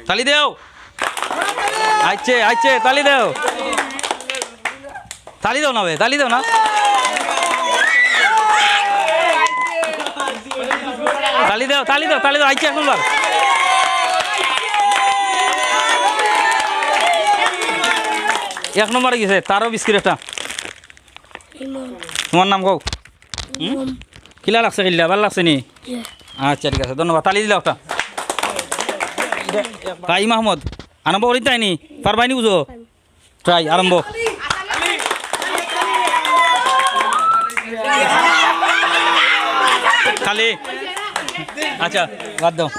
তালি দেও আইছে আইছে তালি দেও তালি দাও না বে তালি দাও না তালি দাও তালি দাও তালি দাও আইছে এখন বার এক নম্বরে গেছে তারও বিস্কিট একটা তোমার নাম কও কিলা লাগছে কিলা ভাল লাগছে নি আচ্ছা ঠিক আছে ধন্যবাদ তালি দিলা একটা তাই মাহমুদ আরম্ভ করি তাই নি পারবাই নি বুঝো ট্রাই আরম্ভ খালি আচ্ছা বাদ দাও